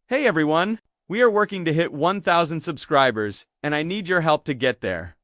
Hey everyone! We are working to hit 1,000 subscribers, and I need your help to get there.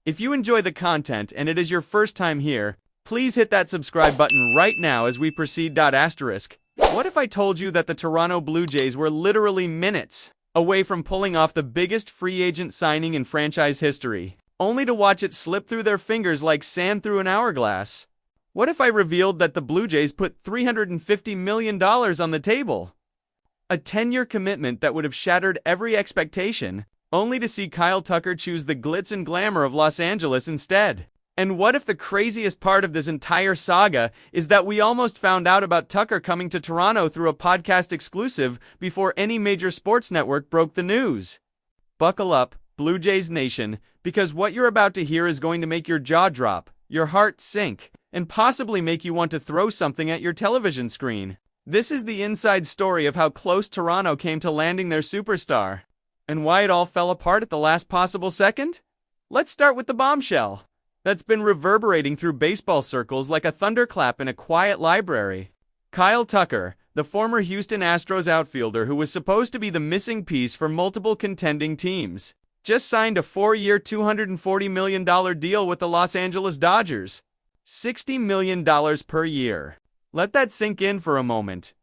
If you enjoy the content and it is your first time here, please hit that subscribe button right now as we proceed. What if I told you that the Toronto Blue Jays were literally minutes away from pulling off the biggest free agent signing in franchise history, only to watch it slip through their fingers like sand through an hourglass? What if I revealed that the Blue Jays put $350 million on the table? A 10-year commitment that would have shattered every expectation, only to see Kyle Tucker choose the glitz and glamour of Los Angeles instead. And what if the craziest part of this entire saga is that we almost found out about Tucker coming to Toronto through a podcast exclusive before any major sports network broke the news? Buckle up, Blue Jays Nation, because what you're about to hear is going to make your jaw drop, your heart sink, and possibly make you want to throw something at your television screen. This is the inside story of how close Toronto came to landing their superstar, and why it all fell apart at the last possible second. Let's start with the bombshell that's been reverberating through baseball circles like a thunderclap in a quiet library. Kyle Tucker, the former Houston Astros outfielder who was supposed to be the missing piece for multiple contending teams, just signed a 4-year, $240 million deal with the Los Angeles Dodgers. $60 million per year. Let that sink in for a moment.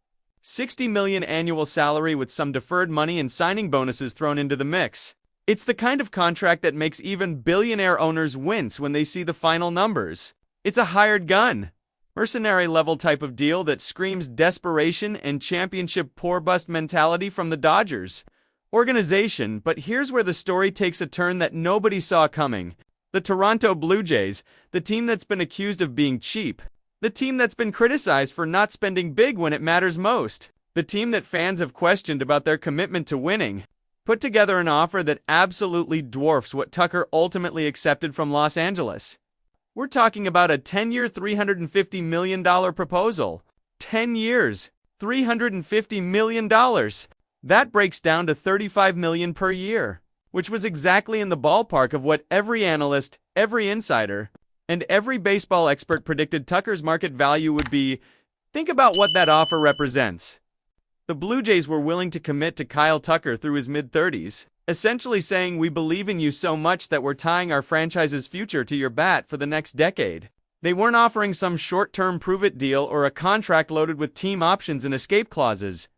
$60 million annual salary with some deferred money and signing bonuses thrown into the mix. It's the kind of contract that makes even billionaire owners wince when they see the final numbers. It's a hired gun, mercenary-level type of deal that screams desperation and championship poor-bust mentality from the Dodgers organization. But here's where the story takes a turn that nobody saw coming. The Toronto Blue Jays, the team that's been accused of being cheap, the team that's been criticized for not spending big when it matters most, the team that fans have questioned about their commitment to winning, put together an offer that absolutely dwarfs what Tucker ultimately accepted from Los Angeles. We're talking about a 10-year, $350 million proposal. 10 years, $350 million. That breaks down to $35 million per year, which was exactly in the ballpark of what every analyst, every insider, and every baseball expert predicted Tucker's market value would be. Think about what that offer represents. The Blue Jays were willing to commit to Kyle Tucker through his mid-30s, essentially saying, "We believe in you so much that we're tying our franchise's future to your bat for the next decade." They weren't offering some short-term prove-it deal or a contract loaded with team options and escape clauses.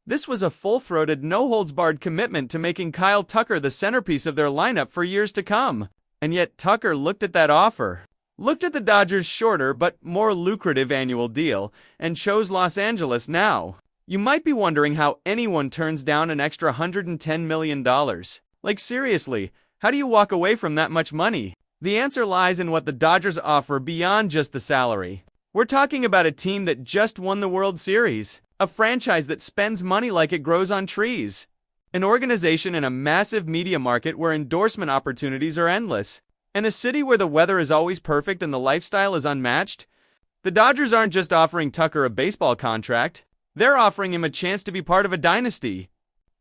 This was a full-throated, no-holds-barred commitment to making Kyle Tucker the centerpiece of their lineup for years to come. And yet Tucker looked at that offer, looked at the Dodgers' shorter but more lucrative annual deal, and chose Los Angeles now. You might be wondering how anyone turns down an extra $110 million. Like seriously, how do you walk away from that much money? The answer lies in what the Dodgers offer beyond just the salary. We're talking about a team that just won the World Series, a franchise that spends money like it grows on trees, an organization in a massive media market where endorsement opportunities are endless, and a city where the weather is always perfect and the lifestyle is unmatched. The Dodgers aren't just offering Tucker a baseball contract, they're offering him a chance to be part of a dynasty,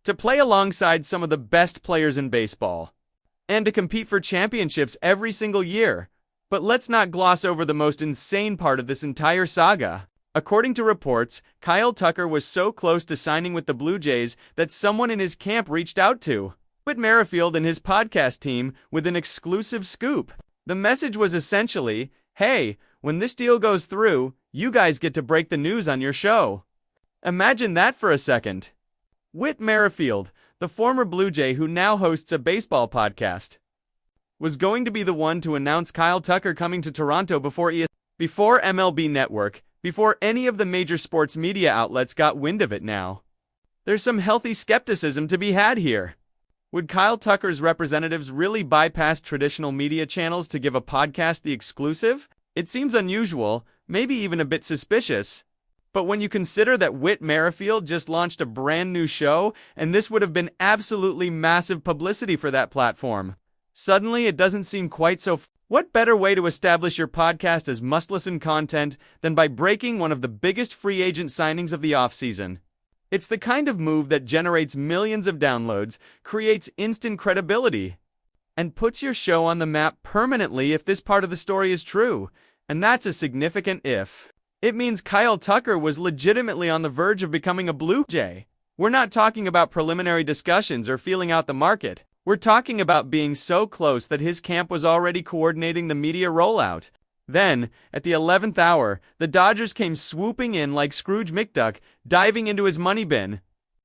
to play alongside some of the best players in baseball, and to compete for championships every single year. But let's not gloss over the most insane part of this entire saga. According to reports, Kyle Tucker was so close to signing with the Blue Jays that someone in his camp reached out to Whit Merrifield and his podcast team with an exclusive scoop. The message was essentially, "Hey, when this deal goes through, you guys get to break the news on your show." Imagine that for a second. Whit Merrifield, the former Blue Jay who now hosts a baseball podcast, was going to be the one to announce Kyle Tucker coming to Toronto before MLB Network, before any of the major sports media outlets got wind of it now. There's some healthy skepticism to be had here. Would Kyle Tucker's representatives really bypass traditional media channels to give a podcast the exclusive? It seems unusual, maybe even a bit suspicious. But when you consider that Whit Merrifield just launched a brand new show, and this would have been absolutely massive publicity for that platform, suddenly it doesn't seem quite so. What better way to establish your podcast as must-listen content than by breaking one of the biggest free agent signings of the offseason? It's the kind of move that generates millions of downloads, creates instant credibility, and puts your show on the map permanently if this part of the story is true. And that's a significant if. It means Kyle Tucker was legitimately on the verge of becoming a Blue Jay. We're not talking about preliminary discussions or feeling out the market. We're talking about being so close that his camp was already coordinating the media rollout. Then, at the 11th hour, the Dodgers came swooping in like Scrooge McDuck, diving into his money bin.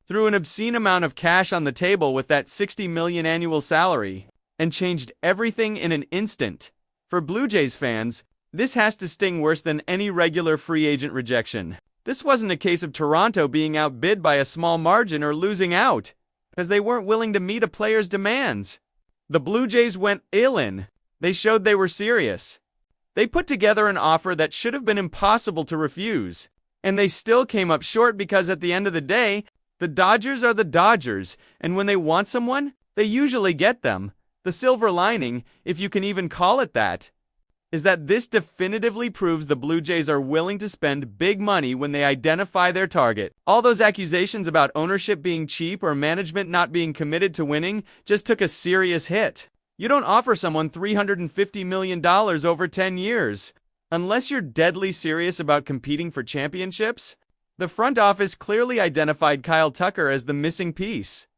Threw an obscene amount of cash on the table with that $60 million annual salary, and changed everything in an instant. For Blue Jays fans, this has to sting worse than any regular free agent rejection. This wasn't a case of Toronto being outbid by a small margin or losing out, because they weren't willing to meet a player's demands. The Blue Jays went all in. They showed they were serious. They put together an offer that should have been impossible to refuse. And they still came up short because at the end of the day, the Dodgers are the Dodgers, and when they want someone, they usually get them. The silver lining, if you can even call it that, is that this definitively proves the Blue Jays are willing to spend big money when they identify their target. All those accusations about ownership being cheap or management not being committed to winning just took a serious hit. You don't offer someone $350 million over 10 years. Unless you're deadly serious about competing for championships. The front office clearly identified Kyle Tucker as the missing piece,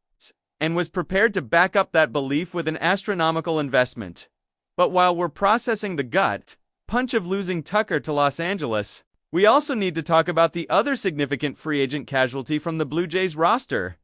and was prepared to back up that belief with an astronomical investment. But while we're processing the gut punch of losing Tucker to Los Angeles, we also need to talk about the other significant free agent casualty from the Blue Jays roster.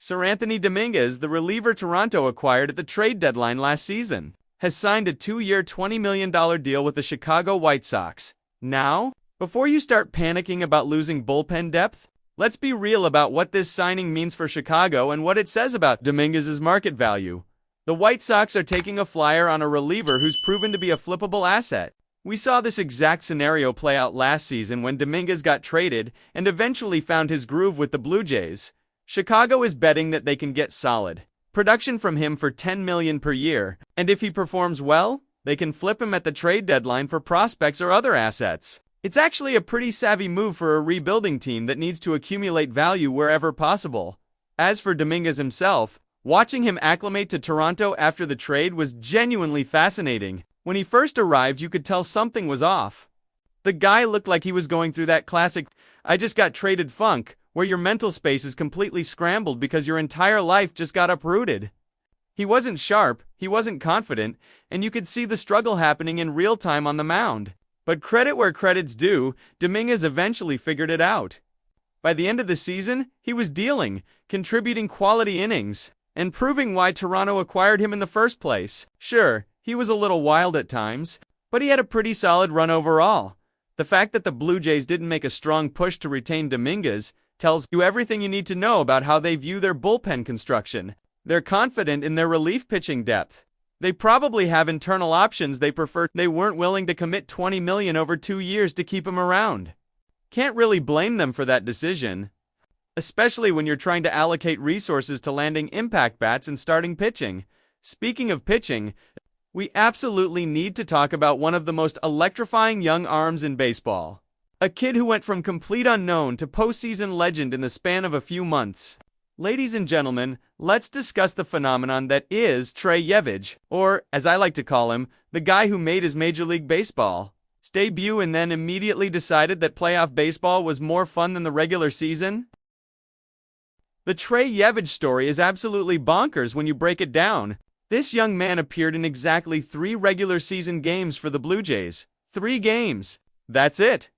Seranthony Dominguez, the reliever Toronto acquired at the trade deadline last season, has signed a 2-year, $20 million deal with the Chicago White Sox. Now, before you start panicking about losing bullpen depth, let's be real about what this signing means for Chicago and what it says about Dominguez's market value. The White Sox are taking a flyer on a reliever who's proven to be a flippable asset. We saw this exact scenario play out last season when Dominguez got traded and eventually found his groove with the Blue Jays. Chicago is betting that they can get solid production from him for $10 million per year, and if he performs well, they can flip him at the trade deadline for prospects or other assets. It's actually a pretty savvy move for a rebuilding team that needs to accumulate value wherever possible. As for Dominguez himself, watching him acclimate to Toronto after the trade was genuinely fascinating. When he first arrived, you could tell something was off. The guy looked like he was going through that classic "I just got traded" funk, where your mental space is completely scrambled because your entire life just got uprooted. He wasn't sharp, he wasn't confident, and you could see the struggle happening in real time on the mound. But credit where credit's due, Dominguez eventually figured it out. By the end of the season, he was dealing, contributing quality innings, and proving why Toronto acquired him in the first place. Sure, he was a little wild at times, but he had a pretty solid run overall. The fact that the Blue Jays didn't make a strong push to retain Dominguez tells you everything you need to know about how they view their bullpen construction. They're confident in their relief pitching depth. They probably have internal options they prefer. They weren't willing to commit $20 million over 2 years to keep him around. Can't really blame them for that decision, especially when you're trying to allocate resources to landing impact bats and starting pitching. Speaking of pitching, we absolutely need to talk about one of the most electrifying young arms in baseball. A kid who went from complete unknown to postseason legend in the span of a few months. Ladies and gentlemen, let's discuss the phenomenon that is Trey Yevich, or, as I like to call him, the guy who made his Major League Baseball debut and then immediately decided that playoff baseball was more fun than the regular season. The Trey Yevich story is absolutely bonkers when you break it down. This young man appeared in exactly 3 regular season games for the Blue Jays. 3 games. That's it.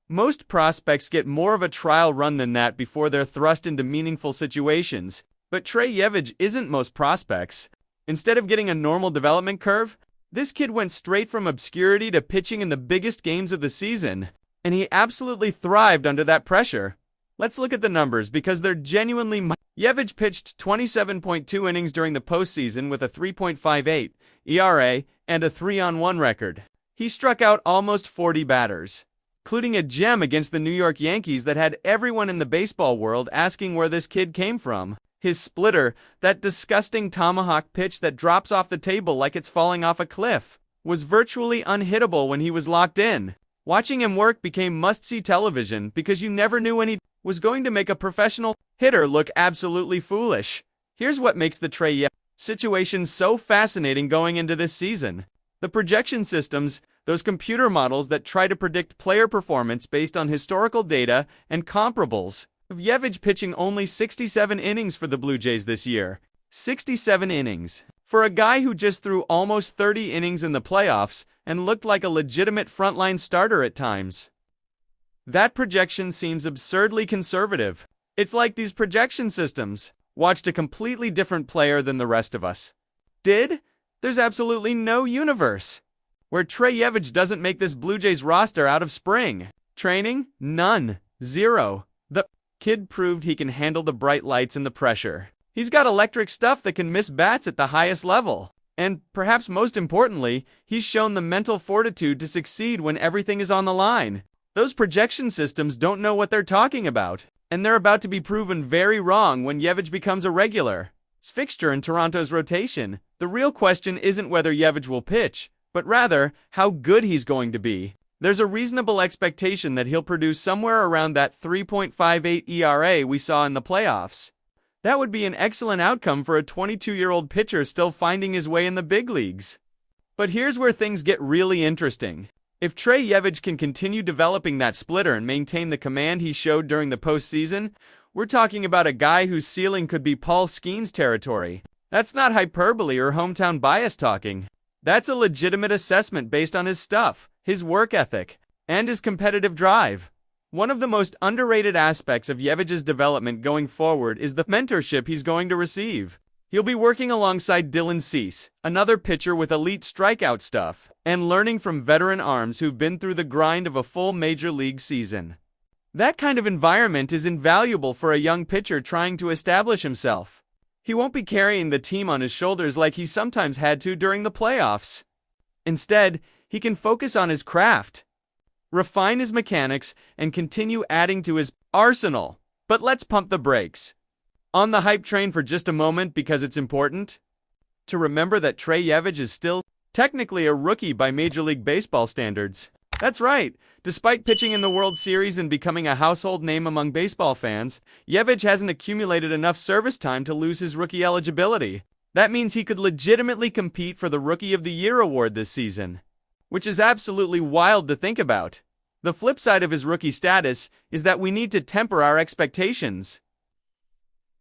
Most prospects get more of a trial run than that before they're thrust into meaningful situations, but Trey Yevich isn't most prospects. Instead of getting a normal development curve, this kid went straight from obscurity to pitching in the biggest games of the season, and he absolutely thrived under that pressure. Let's look at the numbers because they're genuinely Yevich pitched 27.2 innings during the postseason with a 3.58 ERA and a 3-on-1 record. He struck out almost 40 batters, including a gem against the New York Yankees that had everyone in the baseball world asking where this kid came from. His splitter, that disgusting tomahawk pitch that drops off the table like it's falling off a cliff, was virtually unhittable when he was locked in. Watching him work became must-see television because you never knew when he was going to make a professional hitter look absolutely foolish. Here's what makes the Trey Yevich situation so fascinating going into this season. The projection systems, those computer models that try to predict player performance based on historical data and comparables, Yevich pitching only 67 innings for the Blue Jays this year. 67 innings. For a guy who just threw almost 30 innings in the playoffs and looked like a legitimate frontline starter at times. That projection seems absurdly conservative. It's like these projection systems watched a completely different player than the rest of us. There's absolutely no universe where Trey Yevich doesn't make this Blue Jays roster out of spring training. None. Zero. The kid proved he can handle the bright lights and the pressure. He's got electric stuff that can miss bats at the highest level. And, perhaps most importantly, he's shown the mental fortitude to succeed when everything is on the line. Those projection systems don't know what they're talking about, and they're about to be proven very wrong when Yevich becomes a regular fixture in Toronto's rotation. The real question isn't whether Yevich will pitch, but rather, how good he's going to be. There's a reasonable expectation that he'll produce somewhere around that 3.58 ERA we saw in the playoffs. That would be an excellent outcome for a 22-year-old pitcher still finding his way in the big leagues. But here's where things get really interesting. If Trey Yevich can continue developing that splitter and maintain the command he showed during the postseason, we're talking about a guy whose ceiling could be Paul Skeens territory. That's not hyperbole or hometown bias talking. That's a legitimate assessment based on his stuff, his work ethic, and his competitive drive. One of the most underrated aspects of Yevich's development going forward is the mentorship he's going to receive. He'll be working alongside Dylan Cease, another pitcher with elite strikeout stuff, and learning from veteran arms who've been through the grind of a full major league season. That kind of environment is invaluable for a young pitcher trying to establish himself. He won't be carrying the team on his shoulders like he sometimes had to during the playoffs. Instead, he can focus on his craft, refine his mechanics, and continue adding to his arsenal. But let's pump the brakes on the hype train for just a moment, because it's important to remember that Trey Yevich is still technically a rookie by Major League Baseball standards. That's right. Despite pitching in the World Series and becoming a household name among baseball fans, Yevich hasn't accumulated enough service time to lose his rookie eligibility. That means he could legitimately compete for the Rookie of the Year award this season, which is absolutely wild to think about. The flip side of his rookie status is that we need to temper our expectations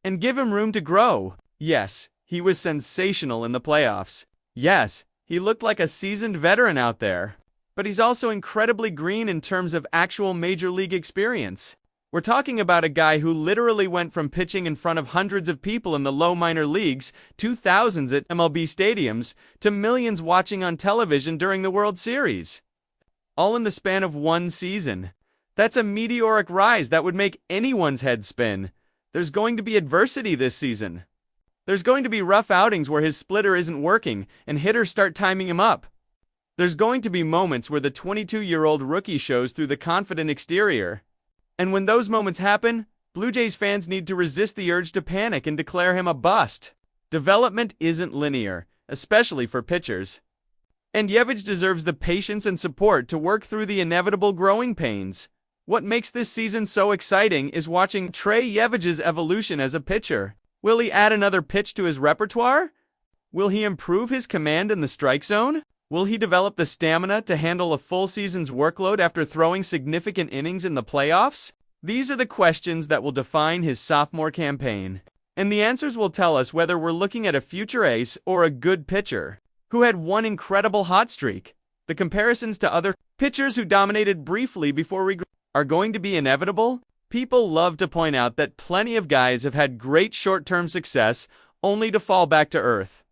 and give him room to grow. Yes, he was sensational in the playoffs. Yes, he looked like a seasoned veteran out there. But he's also incredibly green in terms of actual major league experience. We're talking about a guy who literally went from pitching in front of hundreds of people in the low minor leagues to thousands at MLB stadiums to millions watching on television during the World Series. All in the span of one season. That's a meteoric rise that would make anyone's head spin. There's going to be adversity this season. There's going to be rough outings where his splitter isn't working and hitters start timing him up. There's going to be moments where the 22-year-old rookie shows through the confident exterior. And when those moments happen, Blue Jays fans need to resist the urge to panic and declare him a bust. Development isn't linear, especially for pitchers. And Yevich deserves the patience and support to work through the inevitable growing pains. What makes this season so exciting is watching Trey Yevich's evolution as a pitcher. Will he add another pitch to his repertoire? Will he improve his command in the strike zone? Will he develop the stamina to handle a full season's workload after throwing significant innings in the playoffs? These are the questions that will define his sophomore campaign. And the answers will tell us whether we're looking at a future ace or a good pitcher who had one incredible hot streak. The comparisons to other pitchers who dominated briefly before regression are going to be inevitable. People love to point out that plenty of guys have had great short-term success only to fall back to earth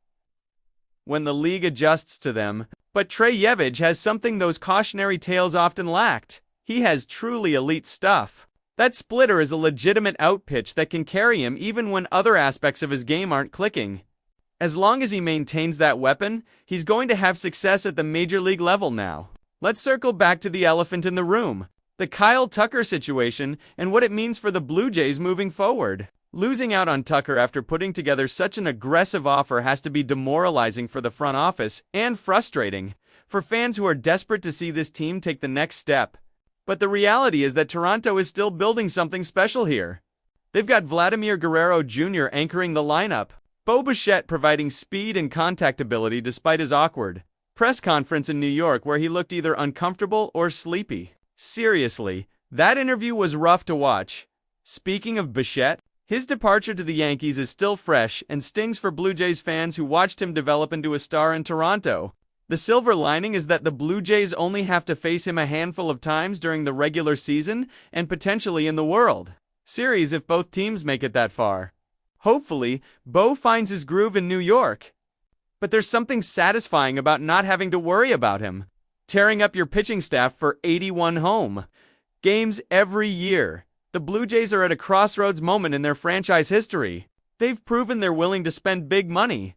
when the league adjusts to them. But Trey Yevich has something those cautionary tales often lacked. He has truly elite stuff. That splitter is a legitimate outpitch that can carry him even when other aspects of his game aren't clicking. As long as he maintains that weapon, he's going to have success at the major league level now. Let's circle back to the elephant in the room. The Kyle Tucker situation and what it means for the Blue Jays moving forward. Losing out on Tucker after putting together such an aggressive offer has to be demoralizing for the front office and frustrating for fans who are desperate to see this team take the next step. But the reality is that Toronto is still building something special here. They've got Vladimir Guerrero Jr. anchoring the lineup, Bo Bichette providing speed and contact ability despite his awkward press conference in New York where he looked either uncomfortable or sleepy. Seriously, that interview was rough to watch. Speaking of Bichette, his departure to the Yankees is still fresh and stings for Blue Jays fans who watched him develop into a star in Toronto. The silver lining is that the Blue Jays only have to face him a handful of times during the regular season and potentially in the World Series if both teams make it that far. Hopefully, Bo finds his groove in New York. But there's something satisfying about not having to worry about him tearing up your pitching staff for 81 home games every year. The Blue Jays are at a crossroads moment in their franchise history. They've proven they're willing to spend big money.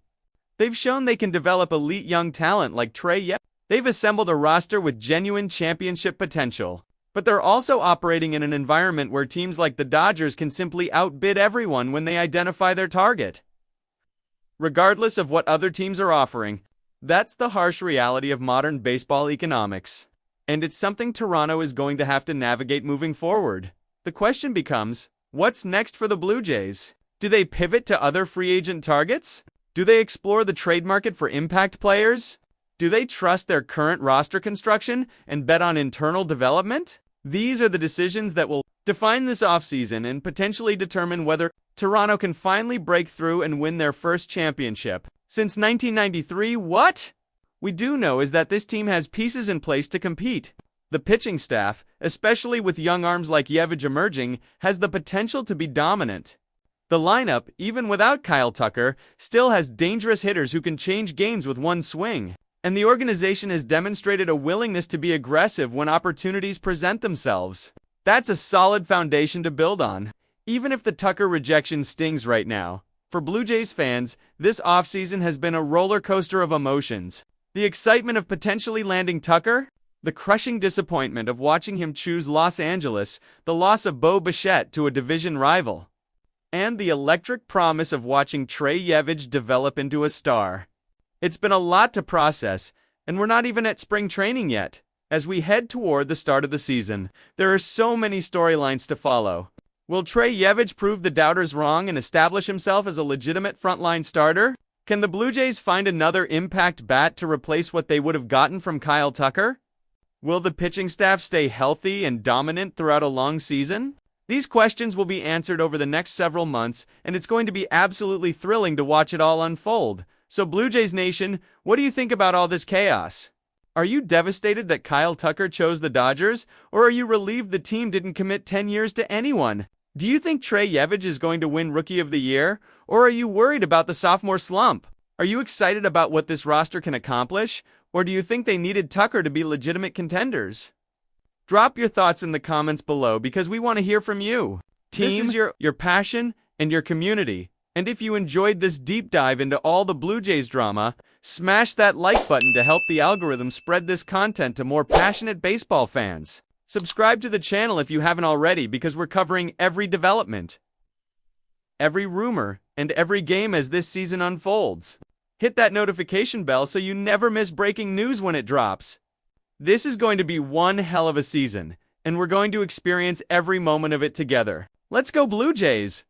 They've shown they can develop elite young talent like Trey Yevich. They've assembled a roster with genuine championship potential. But they're also operating in an environment where teams like the Dodgers can simply outbid everyone when they identify their target. Regardless of what other teams are offering, that's the harsh reality of modern baseball economics. And it's something Toronto is going to have to navigate moving forward. The question becomes, what's next for the Blue Jays? Do they pivot to other free agent targets? Do they explore the trade market for impact players? Do they trust their current roster construction and bet on internal development? These are the decisions that will define this offseason and potentially determine whether Toronto can finally break through and win their first championship. Since 1993, what we do know is that this team has pieces in place to compete. The pitching staff, especially with young arms like Yevich emerging, has the potential to be dominant. The lineup, even without Kyle Tucker, still has dangerous hitters who can change games with one swing. And the organization has demonstrated a willingness to be aggressive when opportunities present themselves. That's a solid foundation to build on, even if the Tucker rejection stings right now. For Blue Jays fans, this offseason has been a roller coaster of emotions. The excitement of potentially landing Tucker, the crushing disappointment of watching him choose Los Angeles, the loss of Bo Bichette to a division rival, and the electric promise of watching Trey Yevich develop into a star. It's been a lot to process, and we're not even at spring training yet. As we head toward the start of the season, there are so many storylines to follow. Will Trey Yevich prove the doubters wrong and establish himself as a legitimate frontline starter? Can the Blue Jays find another impact bat to replace what they would have gotten from Kyle Tucker? Will the pitching staff stay healthy and dominant throughout a long season? These questions will be answered over the next several months, and it's going to be absolutely thrilling to watch it all unfold. So Blue Jays Nation, what do you think about all this chaos? Are you devastated that Kyle Tucker chose the Dodgers, or are you relieved the team didn't commit 10 years to anyone? Do you think Trey Yevich is going to win Rookie of the Year, or are you worried about the sophomore slump? Are you excited about what this roster can accomplish, or do you think they needed Tucker to be legitimate contenders? Drop your thoughts in the comments below because we want to hear from you. Team, this is your passion and your community. And if you enjoyed this deep dive into all the Blue Jays drama, smash that like button to help the algorithm spread this content to more passionate baseball fans. Subscribe to the channel if you haven't already because we're covering every development, every rumor, and every game as this season unfolds. Hit that notification bell so you never miss breaking news when it drops. This is going to be one hell of a season, and we're going to experience every moment of it together. Let's go Blue Jays!